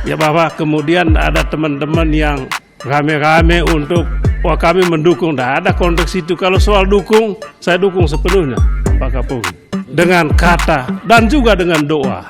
Ya bahwa kemudian ada teman-teman yang rame-rame untuk kami mendukung. Tidak ada konteks itu. Kalau soal dukung, saya dukung sepenuhnya Pak Kapolri. Dengan kata dan juga dengan doa.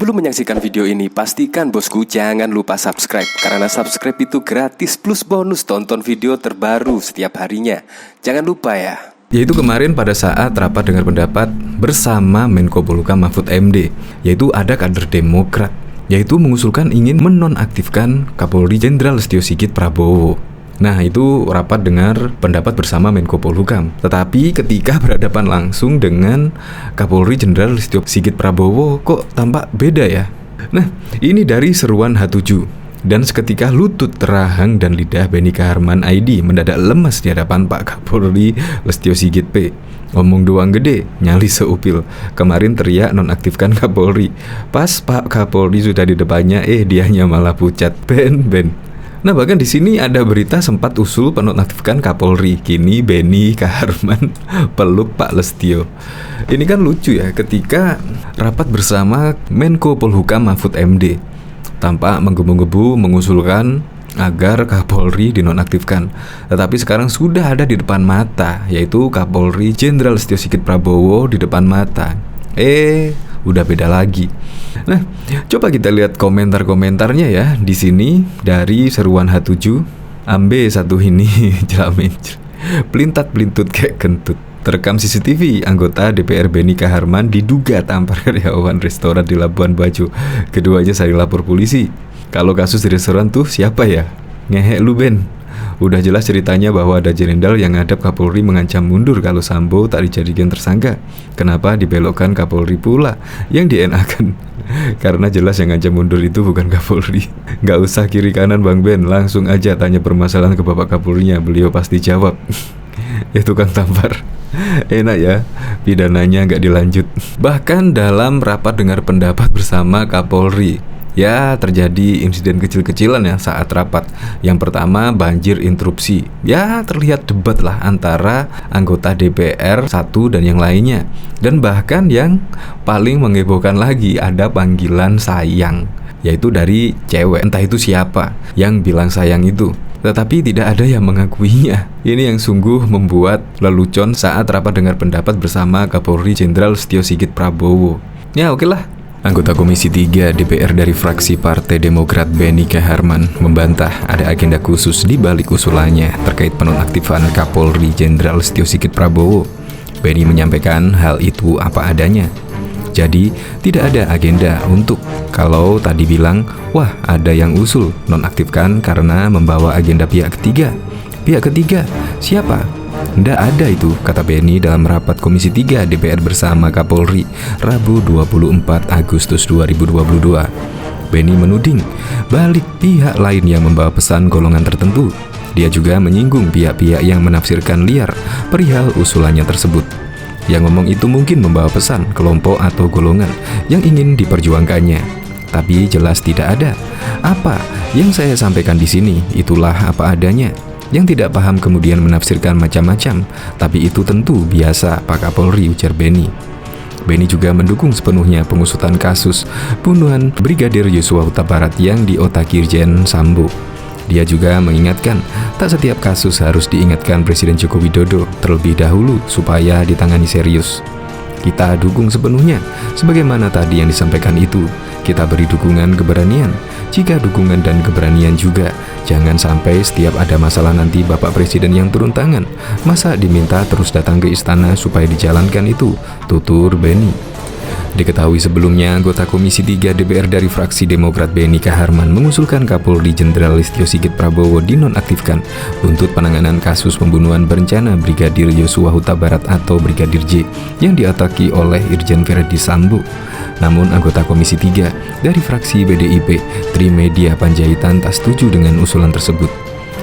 Sebelum menyaksikan video ini, pastikan bosku jangan lupa subscribe. Karena subscribe itu gratis plus bonus tonton video terbaru setiap harinya. Jangan lupa ya. Yaitu kemarin pada saat rapat dengar pendapat bersama Menko Polhukam Mahfud MD, yaitu ada kader Demokrat, yaitu mengusulkan ingin menonaktifkan Kapolri Jenderal Listio Sigit Prabowo. Nah, itu rapat dengar pendapat bersama Menko Polhukam. Tetapi ketika berhadapan langsung dengan Kapolri Jenderal Listio Sigit Prabowo, kok tampak beda ya? Nah, ini dari seruan H7. Dan seketika lutut terahang dan lidah Benny Kaharman ID mendadak lemas di hadapan Pak Kapolri Listio Sigit P. Ngomong doang gede, nyali seupil. Kemarin teriak nonaktifkan Kapolri. Pas Pak Kapolri sudah di depannya, dianya malah pucat. Ben. Nah, bahkan di sini ada berita sempat usul penonaktifkan Kapolri. Kini Benny Kaharman peluk Pak Listio. Ini kan lucu ya, ketika rapat bersama Menko Polhukam Mahfud MD tampak menggebu-gebu mengusulkan agar Kapolri dinonaktifkan. Tetapi sekarang sudah ada di depan mata, yaitu Kapolri Jenderal Listio Sigit Prabowo di depan mata. Udah beda lagi. Nah, coba kita lihat komentar-komentarnya ya. Di sini dari seruan H7, ambe satu ini jelamin pelintat-pelintut kayak kentut. Terekam CCTV, anggota DPR Benny Kaharman diduga tampar karyawan restoran di Labuan Bajo. Keduanya saling lapor polisi. Kalau kasus di restoran tuh siapa ya? Ngehek lu Ben. Udah jelas ceritanya bahwa ada jenderal yang ngadap Kapolri mengancam mundur kalau Sambo tak dijadikan tersangka. Kenapa dibelokkan Kapolri pula yang dienakan? Karena jelas yang ngancam mundur itu bukan Kapolri. Gak usah kiri kanan Bang Ben, langsung aja tanya permasalahan ke Bapak Kapolrinya, beliau pasti jawab. Ya tukang tampar. Enak ya, pidananya gak dilanjut. Bahkan dalam rapat dengar pendapat bersama Kapolri, ya terjadi insiden kecil-kecilan ya saat rapat. Yang pertama banjir interupsi. Ya terlihat debat lah antara anggota DPR satu dan yang lainnya. Dan bahkan yang paling menghebohkan lagi ada panggilan sayang, yaitu dari cewek, entah itu siapa yang bilang sayang itu. Tetapi tidak ada yang mengakuinya. Ini yang sungguh membuat lelucon saat rapat dengar pendapat bersama Kapolri Jenderal Listio Sigit Prabowo. Ya oke lah. Anggota Komisi 3 DPR dari fraksi Partai Demokrat Benny Kaharman membantah ada agenda khusus di balik usulannya terkait penonaktifan Kapolri Jenderal Listio Sigit Prabowo. Benny menyampaikan hal itu apa adanya. Jadi tidak ada agenda untuk kalau tadi bilang, wah ada yang usul nonaktifkan karena membawa agenda pihak ketiga. Pihak ketiga siapa? Nggak ada itu, kata Benny dalam rapat Komisi 3 DPR bersama Kapolri Rabu 24 Agustus 2022. Benny menuding balik pihak lain yang membawa pesan golongan tertentu. Dia juga menyinggung pihak-pihak yang menafsirkan liar perihal usulannya tersebut. Yang ngomong itu mungkin membawa pesan kelompok atau golongan yang ingin diperjuangkannya. Tapi jelas tidak ada. Apa yang saya sampaikan di sini itulah apa adanya. Yang tidak paham kemudian menafsirkan macam-macam, tapi itu tentu biasa Pak Kapolri, ujar Benny. Benny juga mendukung sepenuhnya pengusutan kasus pembunuhan Brigadir Yosua Huta Barat yang diotaki Irjen Sambo. Dia juga mengingatkan, tak setiap kasus harus diingatkan Presiden Joko Widodo terlebih dahulu supaya ditangani serius. Kita dukung sepenuhnya, sebagaimana tadi yang disampaikan itu. Kita beri dukungan keberanian. Jika dukungan dan keberanian juga, jangan sampai setiap ada masalah nanti Bapak Presiden yang turun tangan. Masa diminta terus datang ke istana supaya dijalankan itu, tutur Benny. Diketahui sebelumnya, anggota Komisi 3 DPR dari fraksi Demokrat Benny Kaharman mengusulkan Kapolri Jenderal Listio Sigit Prabowo dinonaktifkan untuk penanganan kasus pembunuhan berencana Brigadir Yosua Huta Barat atau Brigadir J yang diotaki oleh Irjen Verdi Sambo. Namun anggota Komisi 3 dari fraksi PDIP Trimedia Panjaitan tak setuju dengan usulan tersebut.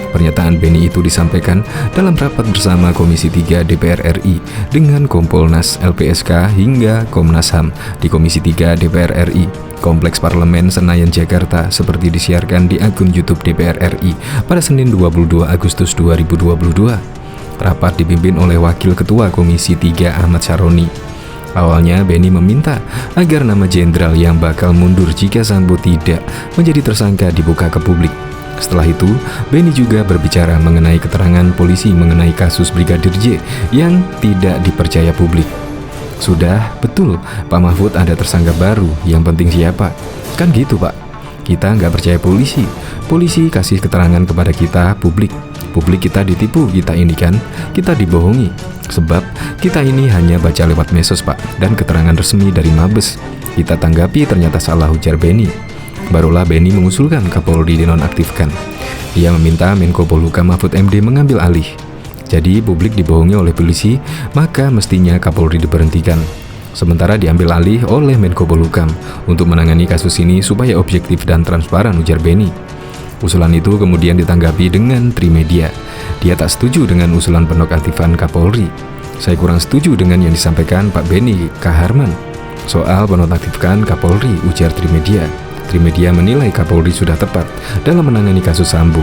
Pernyataan Benny itu disampaikan dalam rapat bersama Komisi 3 DPR RI dengan Kompolnas, LPSK hingga Komnas HAM di Komisi 3 DPR RI. Kompleks Parlemen Senayan Jakarta seperti disiarkan di akun YouTube DPR RI pada Senin 22 Agustus 2022. Rapat dipimpin oleh Wakil Ketua Komisi 3 Ahmad Syaroni. Awalnya Beni meminta agar nama jenderal yang bakal mundur jika Sambo tidak menjadi tersangka dibuka ke publik. Setelah itu, Beni juga berbicara mengenai keterangan polisi mengenai kasus Brigadir J yang tidak dipercaya publik. Sudah, betul, Pak Mahfud ada tersangka baru, yang penting siapa? Kan gitu, Pak. Kita nggak percaya polisi. Polisi kasih keterangan kepada kita, publik. Publik kita ditipu, kita ini kan, kita dibohongi. Sebab kita ini hanya baca lewat medsos, Pak, dan keterangan resmi dari Mabes. Kita tanggapi ternyata salah, ujar Beni. Barulah Beni mengusulkan Kapolri dinonaktifkan. Dia meminta Menko Polhukam Mahfud MD mengambil alih. Jadi publik dibohongi oleh polisi, maka mestinya Kapolri diberhentikan. Sementara diambil alih oleh Menko Polhukam untuk menangani kasus ini supaya objektif dan transparan, ujar Beni. Usulan itu kemudian ditanggapi dengan Trimedia. Dia tak setuju dengan usulan penonaktifan Kapolri. Saya kurang setuju dengan yang disampaikan Pak Beni Kaharman soal penonaktifkan Kapolri, ujar Trimedia. Trimedia menilai Kapolri sudah tepat dalam menangani kasus Sambo.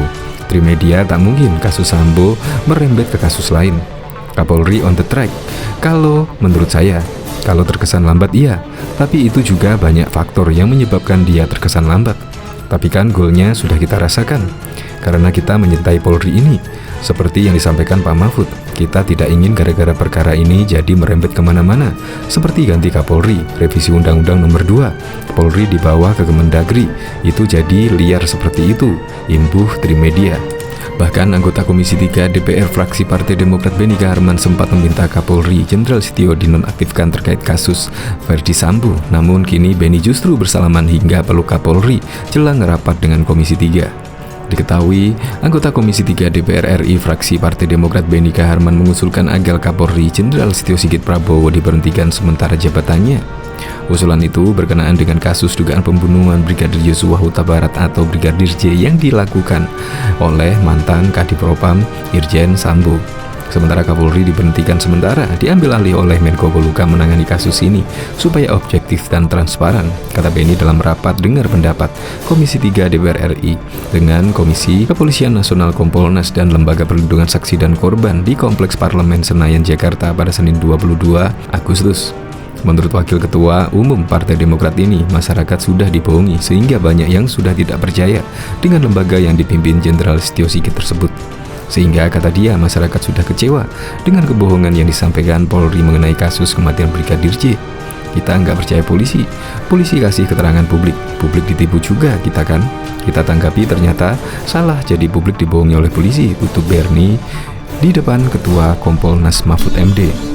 Trimedia tak mungkin kasus Sambo merembet ke kasus lain. Kapolri on the track. Kalau menurut saya, kalau terkesan lambat iya, tapi itu juga banyak faktor yang menyebabkan dia terkesan lambat. Tapi kan goalnya sudah kita rasakan, karena kita menyintai Polri ini. Seperti yang disampaikan Pak Mahfud, kita tidak ingin gara-gara perkara ini jadi merembet kemana-mana. Seperti ganti Kapolri, revisi Undang-Undang Nomor 2, Polri dibawa ke Kemendagri, itu jadi liar seperti itu, imbuh Trimedia. Bahkan anggota Komisi 3 DPR fraksi Partai Demokrat Beni Kaharman sempat meminta Kapolri Jenderal Setio dinonaktifkan terkait kasus Verdi Sambo. Namun kini Beni justru bersalaman hingga peluk Kapolri jelang rapat dengan Komisi 3. Diketahui, anggota Komisi 3 DPR RI fraksi Partai Demokrat Beni Kaharman mengusulkan agar Kapolri Jenderal Setio Sigit Prabowo diberhentikan sementara jabatannya. Usulan itu berkenaan dengan kasus dugaan pembunuhan Brigadir Yosua Huta Barat atau Brigadir J yang dilakukan oleh mantan Kadipropam Irjen Sambo. Sementara Kapolri diberhentikan sementara, diambil alih oleh Menko Polhukam menangani kasus ini supaya objektif dan transparan, kata Beni dalam rapat dengar pendapat Komisi 3 DPR RI dengan Komisi Kepolisian Nasional Kompolnas dan Lembaga Perlindungan Saksi dan Korban di Kompleks Parlemen Senayan Jakarta pada Senin 22 Agustus. Menurut Wakil Ketua Umum Partai Demokrat ini, masyarakat sudah dibohongi sehingga banyak yang sudah tidak percaya dengan lembaga yang dipimpin Jenderal Setio Sigit tersebut. Sehingga kata dia masyarakat sudah kecewa dengan kebohongan yang disampaikan Polri mengenai kasus kematian Brigadir J. Kita nggak percaya polisi. Polisi kasih keterangan publik. Publik ditipu juga kita kan. Kita tanggapi ternyata salah, jadi publik dibohongi oleh polisi, tutup Berni di depan Ketua Kompolnas Mahfud MD.